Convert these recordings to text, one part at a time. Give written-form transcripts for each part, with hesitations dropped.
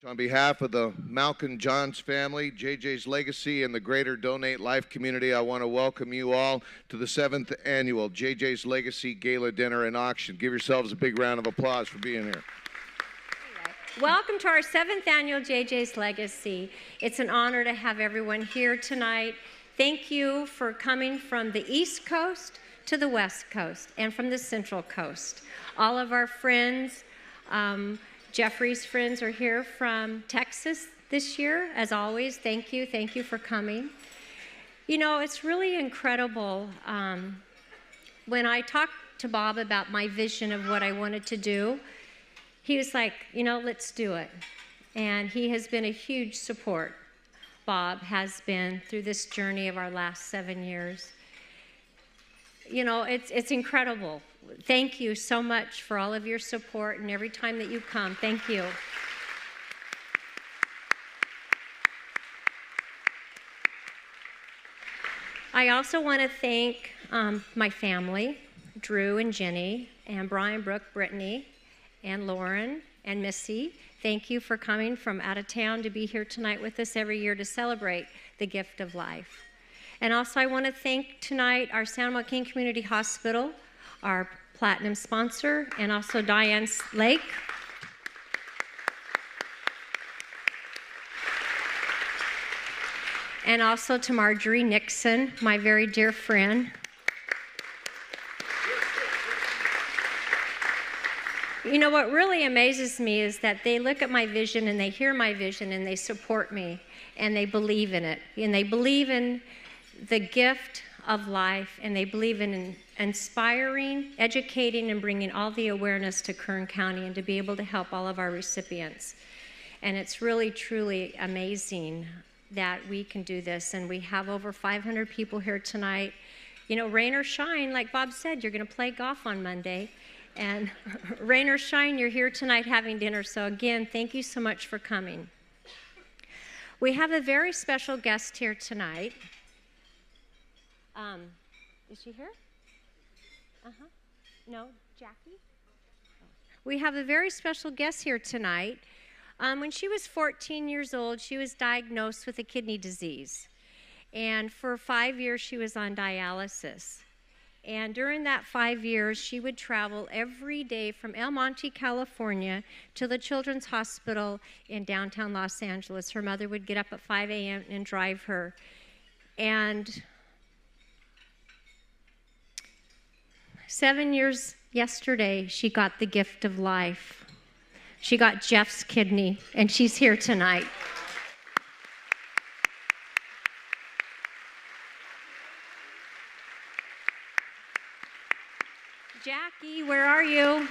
On behalf of the Malcolm Johns family, JJ's Legacy, and the greater Donate Life community, I want to welcome you all to the 7th annual JJ's Legacy Gala Dinner and Auction. Give yourselves a big round of applause for being here. Welcome to our 7th annual JJ's Legacy. It's an honor to have everyone here tonight. Thank you for coming from the East Coast to the West Coast and from the Central Coast. All of our friends, Jeffrey's friends are here from Texas this year. As always, thank you. Thank you for coming. You know, it's really incredible. When I talked to Bob about my vision of what I wanted to do, he was like, you know, let's do it. And he has been a huge support. Bob has been through this journey of our last 7 years. You know, it's incredible. Thank you so much for all of your support and every time that you come. Thank you. I also want to thank my family, Drew and Jenny, and Brian, Brooke, Brittany, and Lauren, and Missy. Thank you for coming from out of town to be here tonight with us every year to celebrate the gift of life. And also I want to thank tonight our San Joaquin Community Hospital, our platinum sponsor, and also Diane Lake. And also to Marjorie Nixon, my very dear friend. You know, what really amazes me is that they look at my vision and they hear my vision and they support me and they believe in it. And they believe in the gift of life, and they believe in inspiring, educating, and bringing all the awareness to Kern County and to be able to help all of our recipients. And it's really, truly amazing that we can do this. And we have over 500 people here tonight. You know, rain or shine, like Bob said, you're going to play golf on Monday. And rain or shine, you're here tonight having dinner. So again, thank you so much for coming. We have a very special guest here tonight. Is she here? No, Jackie? We have a very special guest here tonight. When she was 14 years old, she was diagnosed with a kidney disease. And for 5 years, she was on dialysis. And during that 5 years, she would travel every day from El Monte, California, to the Children's Hospital in downtown Los Angeles. Her mother would get up at 5 a.m. and drive her. And 7 years yesterday, she got the gift of life. She got Jeff's kidney, and she's here tonight. Jackie, where are you?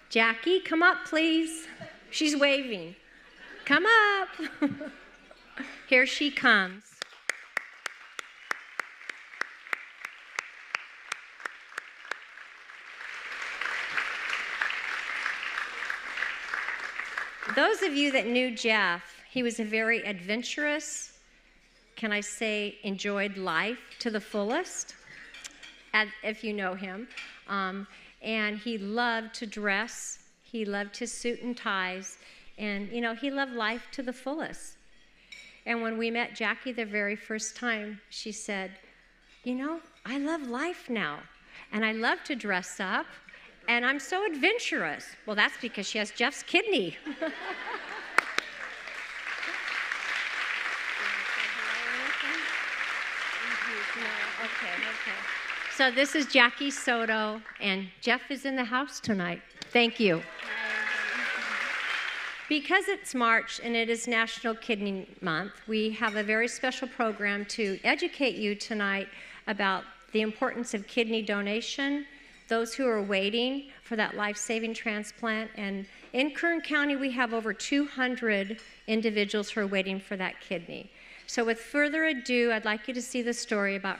Jackie, come up, please. She's waving. Come up. Here she comes. Those of you that knew Jeff, he was a very adventurous, can I say, enjoyed life to the fullest, if you know him. And he loved to dress. He loved his suit and ties. And, you know, he loved life to the fullest. And when we met Jackie the very first time, she said, you know, I love life now. And I love to dress up. And I'm so adventurous. Well, that's because she has Jeff's kidney. Okay. So this is Jackie Soto, and Jeff is in the house tonight. Thank you. Because it's March and it is National Kidney Month, we have a very special program to educate you tonight about the importance of kidney donation, those who are waiting for that life-saving transplant. And in Kern County, we have over 200 individuals who are waiting for that kidney. So with further ado, I'd like you to see the story about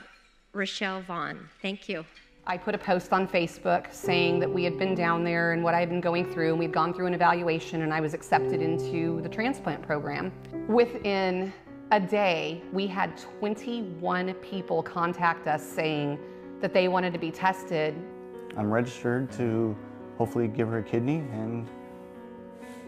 Rochelle Vaughn. Thank you. I put a post on Facebook saying that we had been down there and what I had been going through, and we'd gone through an evaluation, and I was accepted into the transplant program. Within a day, we had 21 people contact us saying that they wanted to be tested. I'm registered to hopefully give her a kidney and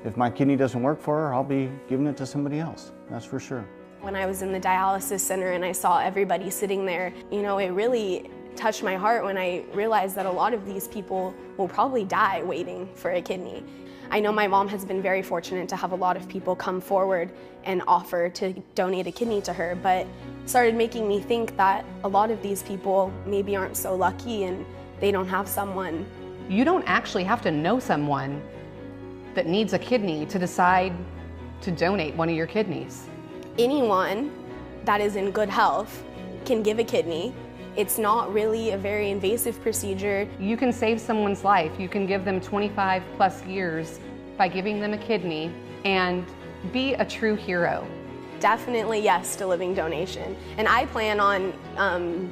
if my kidney doesn't work for her, I'll be giving it to somebody else, that's for sure. When I was in the dialysis center and I saw everybody sitting there, you know, it really touched my heart when I realized that a lot of these people will probably die waiting for a kidney. I know my mom has been very fortunate to have a lot of people come forward and offer to donate a kidney to her, but it started making me think that a lot of these people maybe aren't so lucky and they don't have someone. You don't actually have to know someone that needs a kidney to decide to donate one of your kidneys. Anyone that is in good health can give a kidney. It's not really a very invasive procedure. You can save someone's life. You can give them 25 plus years by giving them a kidney and be a true hero. Definitely yes to living donation. And I plan on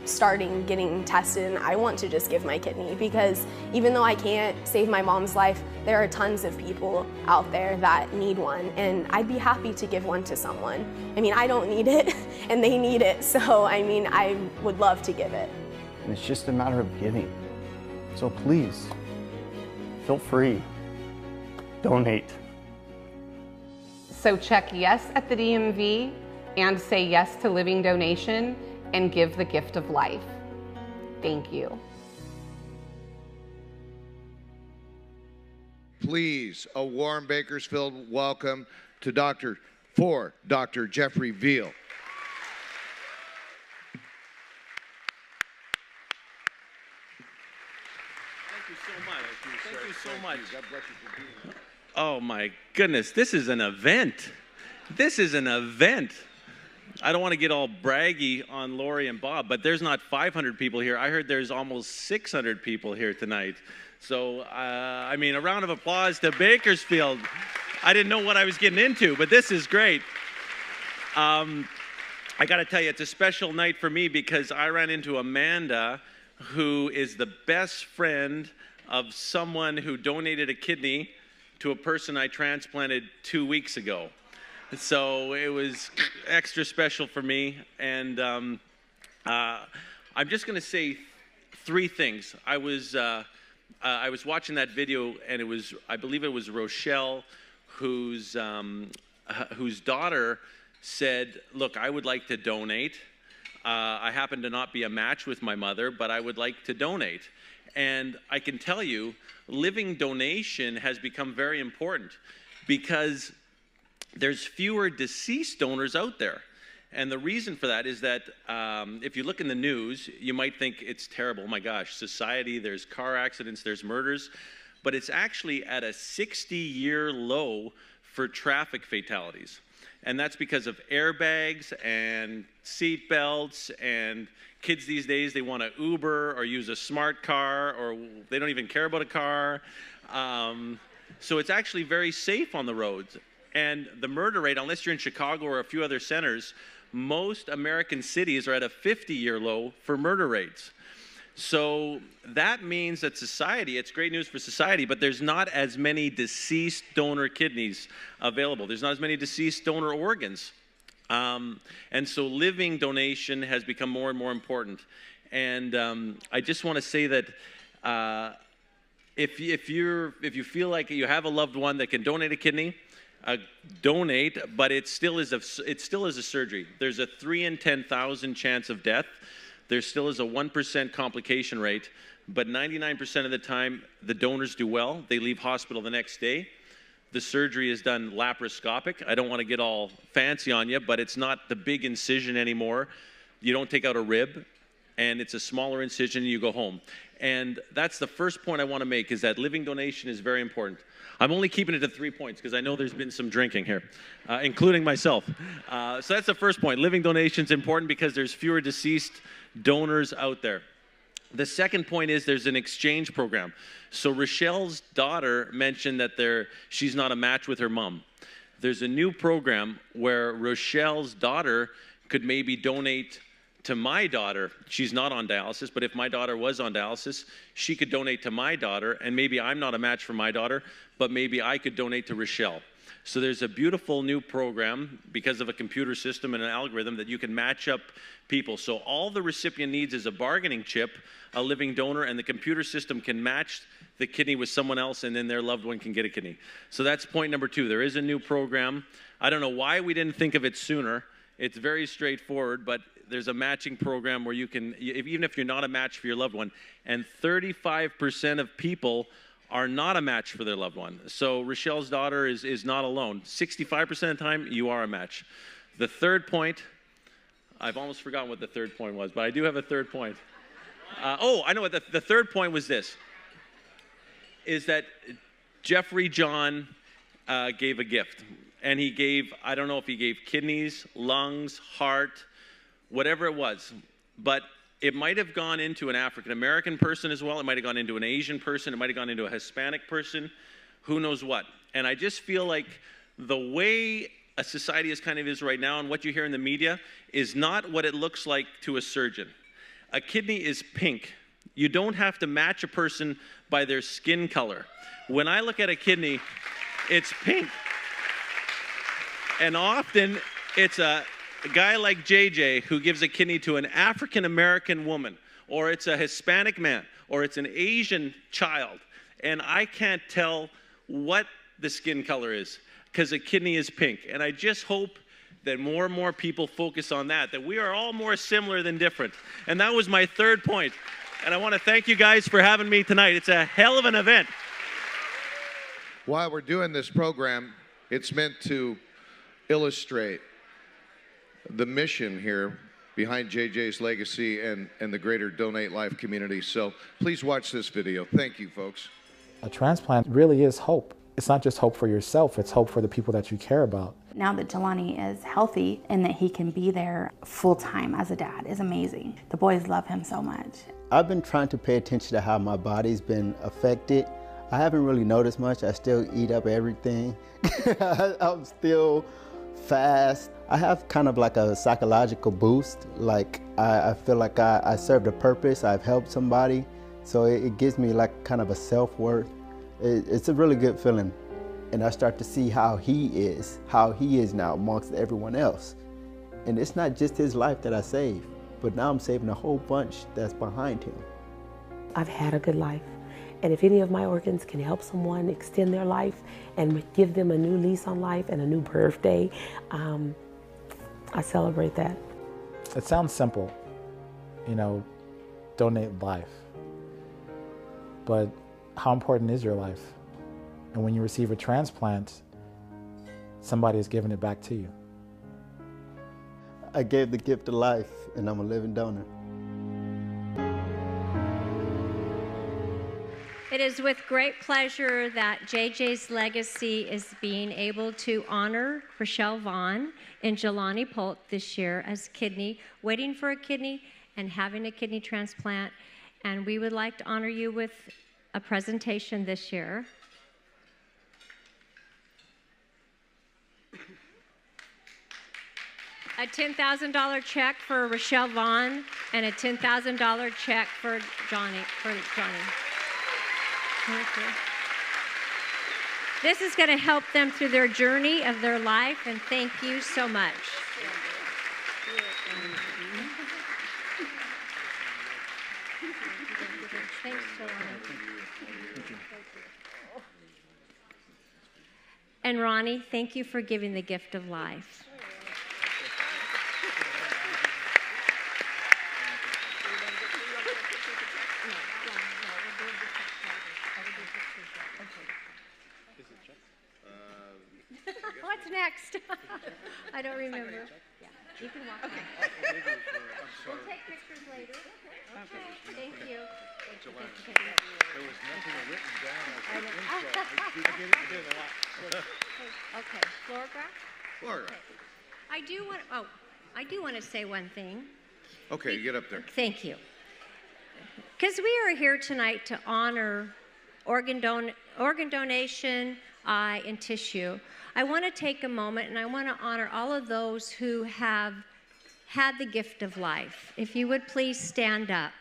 starting getting tested, and I want to just give my kidney because even though I can't save my mom's life, there are tons of people out there that need one, and I'd be happy to give one to someone. I mean, I don't need it and they need it, so I mean, I would love to give it. And it's just a matter of giving. So please, feel free, donate. So check yes at the DMV and say yes to living donation and give the gift of life. Thank you. Please, a warm Bakersfield welcome to Dr. Jeffrey Veal. Thank you so much. Thank you so much. Oh my goodness, this is an event. This is an event. I don't want to get all braggy on Lori and Bob, but there's not 500 people here. I heard there's almost 600 people here tonight. So, I mean, a round of applause to Bakersfield. I didn't know what I was getting into, but this is great. I got to tell you, it's a special night for me because I ran into Amanda, who is the best friend of someone who donated a kidney to a person I transplanted 2 weeks ago. So it was extra special for me. And I'm just going to say three things. I was watching that video, and I believe it was Rochelle, whose daughter said, look, I would like to donate. I happen to not be a match with my mother, but I would like to donate. And I can tell you, living donation has become very important because there's fewer deceased donors out there. And the reason for that is that if you look in the news, you might think it's terrible. Oh my gosh, society, there's car accidents, there's murders. But it's actually at a 60-year low for traffic fatalities. And that's because of airbags and seat belts, and kids these days, they want to Uber or use a smart car, or they don't even care about a car. So it's actually very safe on the roads. And the murder rate, unless you're in Chicago or a few other centers, most American cities are at a 50-year low for murder rates. So that means that society, it's great news for society, but there's not as many deceased donor kidneys available. There's not as many deceased donor organs. And so living donation has become more and more important. And I just want to say that if you feel like you have a loved one that can donate a kidney, donate, but it still is a surgery. There's a 3 in 10,000 chance of death. There still is a 1% complication rate, but 99% of the time, the donors do well. They leave hospital the next day. The surgery is done laparoscopic. I don't want to get all fancy on you, but it's not the big incision anymore. You don't take out a rib, and it's a smaller incision, and you go home. And that's the first point I want to make, is that living donation is very important. I'm only keeping it to 3 points because I know there's been some drinking here, including myself. So that's the first point. Living donation is important because there's fewer deceased donors out there. The second point is there's an exchange program. So Rochelle's daughter mentioned that she's not a match with her mom. There's a new program where Rochelle's daughter could maybe donate to my daughter. She's not on dialysis, but if my daughter was on dialysis, she could donate to my daughter, and maybe I'm not a match for my daughter, but maybe I could donate to Rochelle. So there's a beautiful new program because of a computer system and an algorithm that you can match up people. So all the recipient needs is a bargaining chip, a living donor, and the computer system can match the kidney with someone else, and then their loved one can get a kidney. So that's point number 2. There is a new program. I don't know why we didn't think of it sooner. It's very straightforward, but there's a matching program where you can, even if you're not a match for your loved one, and 35% of people are not a match for their loved one. So Rochelle's daughter is not alone. 65% of the time, you are a match. The third point, I've almost forgotten what the third point was, but I do have a third point. I know what the third point was this, is that Jeffrey John gave a gift. And he gave, I don't know if he gave kidneys, lungs, heart, whatever it was. But it might have gone into an African-American person as well. It might have gone into an Asian person. It might have gone into a Hispanic person. Who knows what? And I just feel like the way a society is right now and what you hear in the media is not what it looks like to a surgeon. A kidney is pink. You don't have to match a person by their skin color. When I look at a kidney, it's pink. And often it's a guy like JJ who gives a kidney to an African-American woman, or it's a Hispanic man, or it's an Asian child. And I can't tell what the skin color is because a kidney is pink. And I just hope that more and more people focus on that we are all more similar than different. And that was my third point. And I want to thank you guys for having me tonight. It's a hell of an event. While we're doing this program, it's meant to illustrate the mission here behind JJ's legacy and the greater Donate Life community. So please watch this video. Thank you, folks. A transplant really is hope. It's not just hope for yourself, it's hope for the people that you care about. Now that Jelani is healthy and that he can be there full-time as a dad is amazing. The boys love him so much. I've been trying to pay attention to how my body's been affected. I haven't really noticed much. I still eat up everything. I'm still fast. I have kind of like a psychological boost. Like I feel like I served a purpose. I've helped somebody. So it gives me like kind of a self-worth. It's a really good feeling. And I start to see how he is now amongst everyone else. And it's not just his life that I saved, but now I'm saving a whole bunch that's behind him. I've had a good life. And if any of my organs can help someone extend their life and give them a new lease on life and a new birthday, I celebrate that. It sounds simple, donate life. But how important is your life? And when you receive a transplant, somebody is giving it back to you. I gave the gift of life, and I'm a living donor. It is with great pleasure that JJ's legacy is being able to honor Rochelle Vaughn and Jelani Polt this year as waiting for a kidney and having a kidney transplant. And we would like to honor you with a presentation this year. A $10,000 check for Rochelle Vaughn and a $10,000 check for Johnny. Thank you. This is going to help them through their journey of their life, and thank you so much. Thanks, Jelani. And Ronnie, thank you for giving the gift of life. What's next? I don't remember. Yeah, you can walk. Okay. We'll take pictures later. Okay. Thank you. There was nothing written down as an intro. Okay. Flora Graph? Flora Graph. Okay. I do want to say one thing. Okay, get up there. Thank you. Because we are here tonight to honor organ donation, eye, and tissue. I want to take a moment and I want to honor all of those who have had the gift of life. If you would please stand up.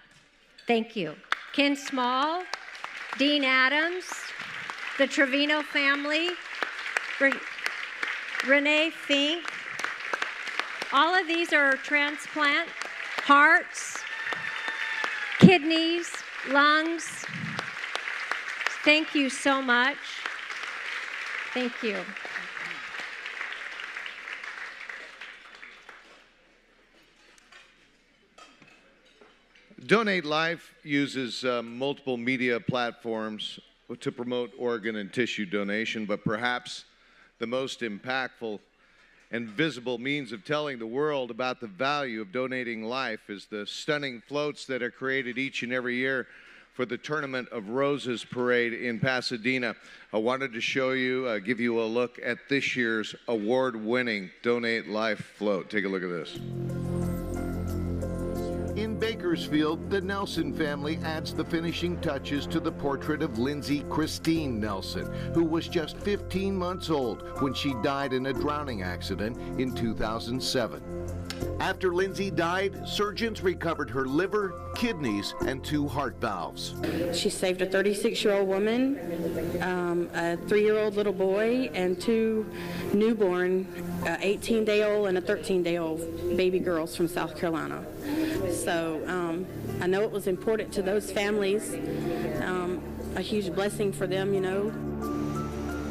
Thank you. Ken Small, Dean Adams, the Trevino family, Renee Fink. All of these are transplant hearts, kidneys, lungs. Thank you so much. Thank you. Donate Life uses multiple media platforms to promote organ and tissue donation, but perhaps the most impactful and visible means of telling the world about the value of donating life is the stunning floats that are created each and every year for the Tournament of Roses Parade in Pasadena. I wanted to show you, give you a look at this year's award-winning Donate Life float. Take a look at this. In Bakersfield, the Nelson family adds the finishing touches to the portrait of Lindsay Christine Nelson, who was just 15 months old when she died in a drowning accident in 2007. After Lindsay died, surgeons recovered her liver, kidneys, and 2 heart valves. She saved a 36-year-old woman, a 3-year-old little boy, and 2 newborn, 18-day-old and a 13-day-old baby girls from South Carolina. So I know it was important to those families, a huge blessing for them, you know.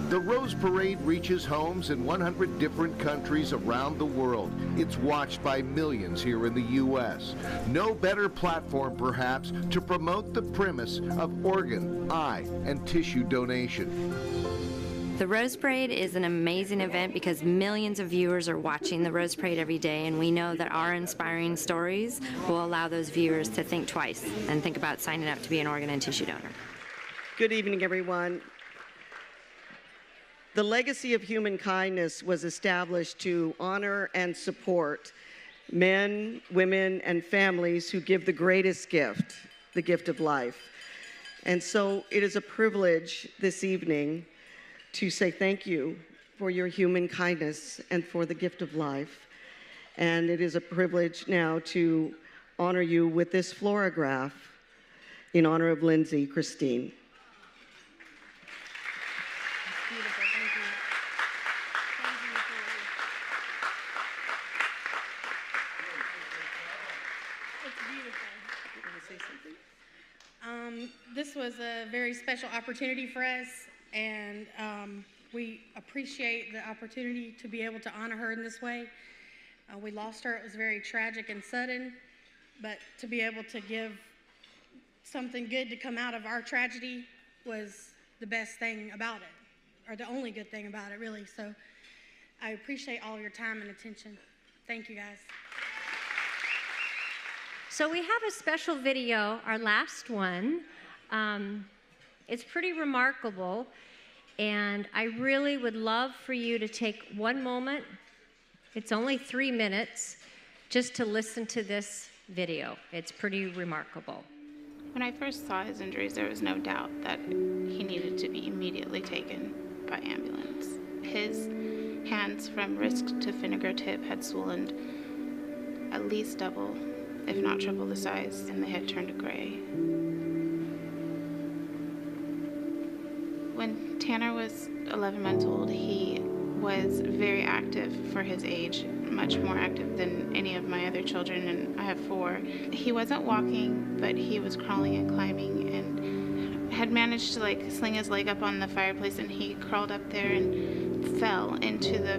The Rose Parade reaches homes in 100 different countries around the world. It's watched by millions here in the U.S. No better platform, perhaps, to promote the premise of organ, eye, and tissue donation. The Rose Parade is an amazing event because millions of viewers are watching the Rose Parade every day, and we know that our inspiring stories will allow those viewers to think twice and think about signing up to be an organ and tissue donor. Good evening, everyone. The legacy of human kindness was established to honor and support men, women, and families who give the greatest gift, the gift of life. And so it is a privilege this evening to say thank you for your human kindness and for the gift of life. And it is a privilege now to honor you with this Flora Graph in honor of Lindsay Christine. This was a very special opportunity for us, and we appreciate the opportunity to be able to honor her in this way. We lost her. It was very tragic and sudden, but to be able to give something good to come out of our tragedy was the best thing about it, or the only good thing about it, really. So I appreciate all of your time and attention. Thank you, guys. So we have a special video, our last one. It's pretty remarkable, and I really would love for you to take one moment, it's only 3 minutes, just to listen to this video. It's pretty remarkable. When I first saw his injuries, there was no doubt that he needed to be immediately taken by ambulance. His hands from wrist to fingertip had swollen at least double, if not triple the size, and they had turned gray. When Tanner was 11 months old, he was very active for his age, much more active than any of my other children, and I have 4. He wasn't walking, but he was crawling and climbing, and had managed to sling his leg up on the fireplace, and he crawled up there and fell into the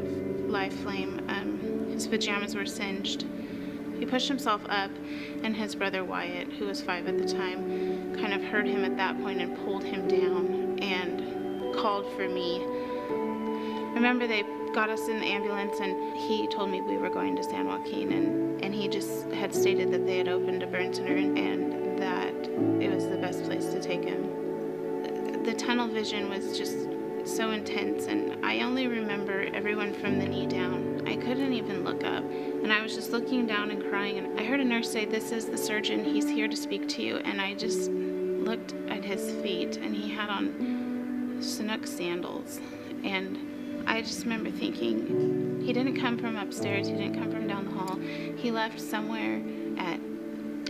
live flame. His pajamas were singed. He pushed himself up, and his brother Wyatt, who was 5 at the time, kind of heard him at that point and pulled him down and called for me. I remember they got us in the ambulance, and he told me we were going to San Joaquin, and he just had stated that they had opened a burn center and that it was the best place to take him. The tunnel vision was just so intense, and I only remember everyone from the knee down. I couldn't even look up, and I was just looking down and crying, and I heard a nurse say, "This is the surgeon, he's here to speak to you," and I just looked at his feet, and he had on Chinook sandals, and I just remember thinking, he didn't come from upstairs, he didn't come from down the hall, he left somewhere at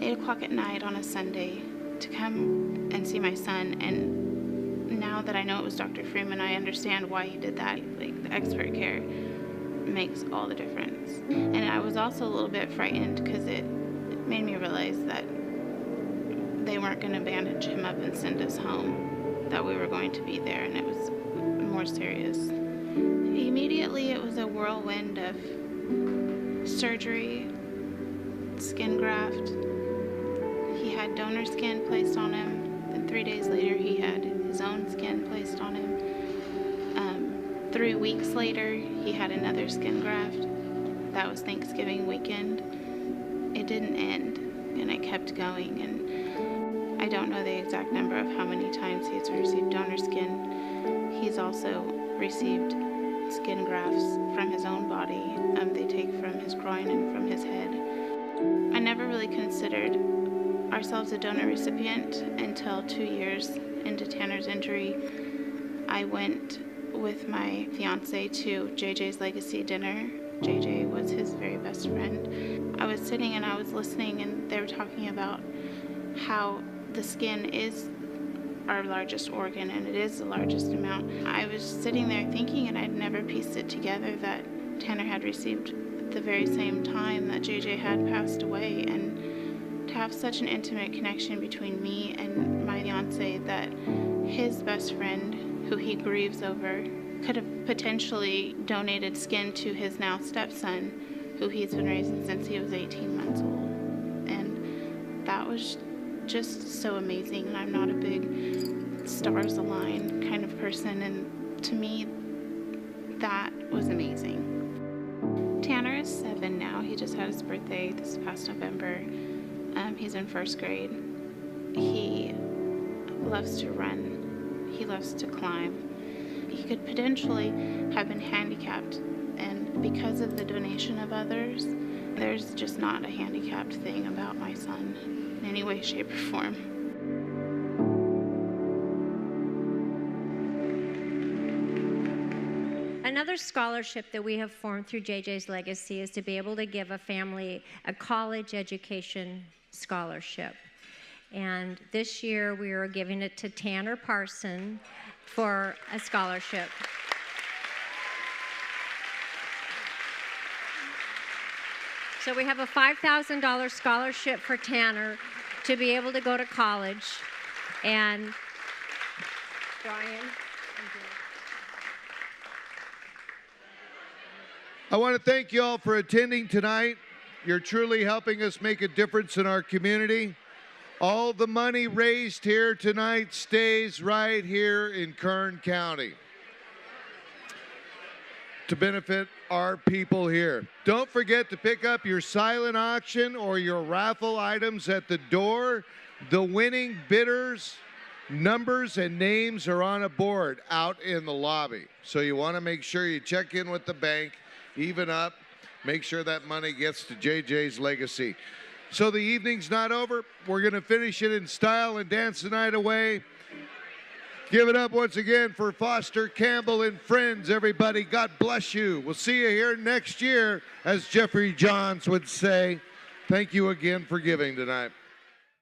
8 o'clock at night on a Sunday to come and see my son, and now now that I know it was Dr. Freeman, I understand why he did that. Like, the expert care makes all the difference. And I was also a little bit frightened because it made me realize that they weren't going to bandage him up and send us home, that we were going to be there, and it was more serious. Immediately, it was a whirlwind of surgery, skin graft. He had donor skin placed on him. Then 3 days later, he had his own skin placed on him. 3 weeks later, he had another skin graft. That was Thanksgiving weekend. It didn't end, and it kept going. And I don't know the exact number of how many times he's received donor skin. He's also received skin grafts from his own body. They take from his groin and from his head. I never really considered ourselves a donor recipient until 2 years into Tanner's injury. I went with my fiance to JJ's legacy dinner. JJ was his very best friend. I was sitting and I was listening, and they were talking about how the skin is our largest organ, and it is the largest amount. I was sitting there thinking, and I'd never pieced it together, that Tanner had received at the very same time that JJ had passed away. And to have such an intimate connection between me and my fiance, that his best friend, who he grieves over, could have potentially donated skin to his now stepson, who he's been raising since he was 18 months old. And that was just so amazing. And I'm not a big stars align kind of person, and to me, that was amazing. Tanner is 7 now. He just had his birthday this past November. He's in 1st grade. He loves to run. He loves to climb. He could potentially have been handicapped, and because of the donation of others, there's just not a handicapped thing about my son in any way, shape, or form. Another scholarship that we have formed through JJ's Legacy is to be able to give a family a college education scholarship. And this year we are giving it to Tanner Parson for a scholarship. So we have a $5,000 scholarship for Tanner to be able to go to college. And Brian. I want to thank you all for attending tonight. You're truly helping us make a difference in our community. All the money raised here tonight stays right here in Kern County to benefit our people here. Don't forget to pick up your silent auction or your raffle items at the door. The winning bidders, numbers, and names are on a board out in the lobby. So you want to make sure you check in with the bank, even up, make sure that money gets to JJ's Legacy. So the evening's not over. We're going to finish it in style and dance the night away. Give it up once again for Foster Campbell and friends, everybody. God bless you. We'll see you here next year, as Jeffrey Johns would say. Thank you again for giving tonight.